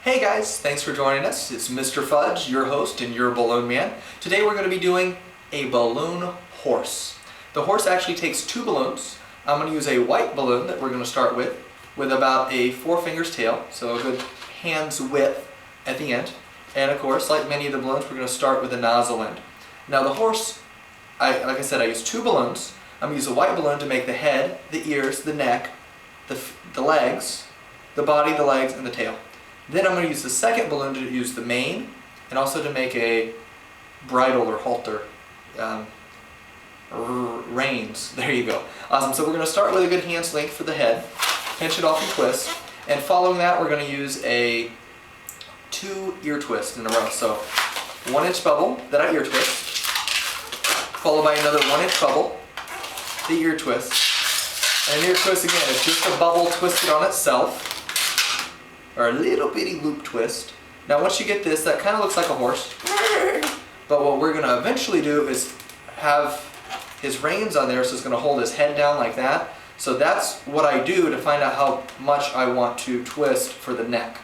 Hey guys, thanks for joining us. It's Mr. Fudge, your host and your balloon man. Today we're going to be doing a balloon horse. The horse actually takes two balloons. I'm going to use a white balloon that we're going to start with about a 4 fingers tail, so a good hand's width at the end. And of course, like many of the balloons, we're going to start with the nozzle end. Now the horse, like I said, I use two balloons. I'm going to use a white balloon to make the head, the ears, the neck, the legs, the body, the legs, and the tail. Then I'm going to use the second balloon to use the mane and also to make a bridle or halter, reins. There you go. Awesome. So we're going to start with a good hand's length for the head, pinch it off and twist, and following that we're going to use a 2 ear twists in a row. So 1 inch bubble, that I ear twist, followed by another 1 inch bubble, the ear twist, and an ear twist again is just a bubble twisted on itself, or a little bitty loop twist. Now once you get this, that kind of looks like a horse. But what we're going to eventually do is have his reins on there, so it's going to hold his head down like that. So that's what I do to find out how much I want to twist for the neck.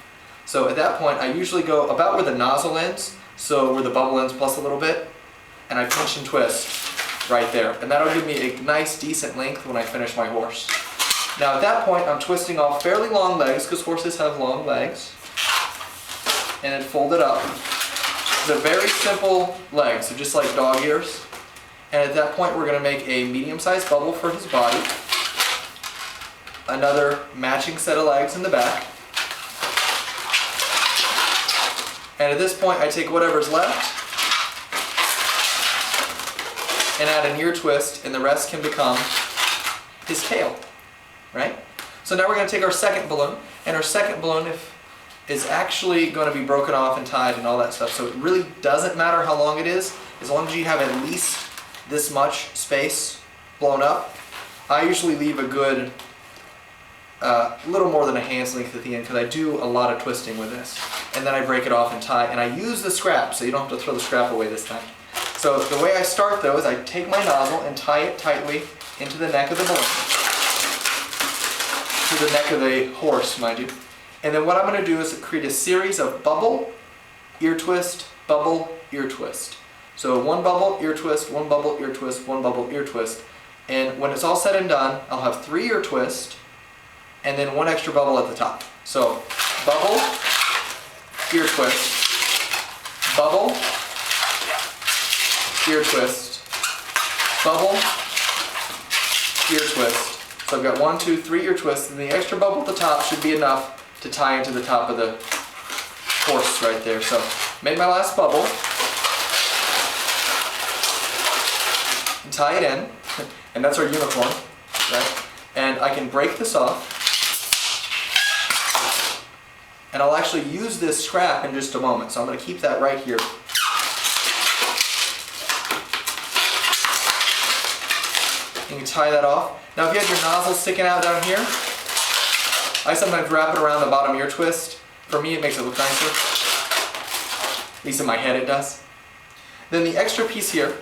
So at that point I usually go about where the nozzle ends, so where the bubble ends plus a little bit, and I pinch and twist right there. And that'll give me a nice decent length when I finish my horse. Now at that point I'm twisting off fairly long legs, because horses have long legs, and then fold it up. They're very simple legs, so just like dog ears. And at that point we're going to make a medium-sized bubble for his body, another matching set of legs in the back, and at this point I take whatever's left and add an ear twist, and the rest can become his tail. Right? So now we're going to take our second balloon, and our second balloon is actually going to be broken off and tied and all that stuff. So it really doesn't matter how long it is, as long as you have at least this much space blown up. I usually leave a good little more than a hand's length at the end, because I do a lot of twisting with this. And then I break it off and tie, and I use the scrap, so you don't have to throw the scrap away this time. So the way I start though is I take my nozzle and tie it tightly into the neck of the balloon. To the neck of the horse, mind you. And then what I'm going to do is create a series of bubble, ear twist, bubble, ear twist. So 1 bubble, ear twist, 1 bubble, ear twist, 1 bubble, ear twist. And when it's all said and done, I'll have 3 ear twists and then 1 extra bubble at the top. So bubble, ear twist, bubble, ear twist, bubble, ear twist. So I've got 1, 2, 3 ear twists, and the extra bubble at the top should be enough to tie into the top of the horse right there. So made my last bubble, and tie it in, and that's our unicorn, right? And I can break this off, and I'll actually use this scrap in just a moment. So I'm going to keep that right here. You can tie that off. Now if you have your nozzle sticking out down here, I sometimes wrap it around the bottom ear twist. For me it makes it look nicer. At least in my head it does. Then the extra piece here,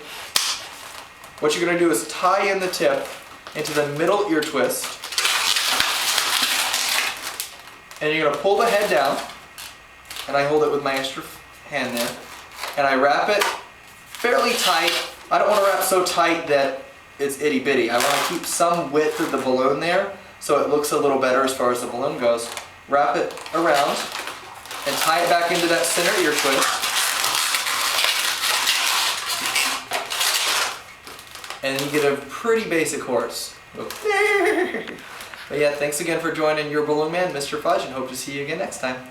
what you're going to do is tie in the tip into the middle ear twist. And you're going to pull the head down, and I hold it with my extra hand there, and I wrap it fairly tight. I don't want to wrap so tight that it's itty bitty. I want to keep some width of the balloon there so it looks a little better as far as the balloon goes. Wrap it around and tie it back into that center ear twist. And then you get a pretty basic horse. But yeah, thanks again for joining your balloon man, Mr. Fudge, and hope to see you again next time.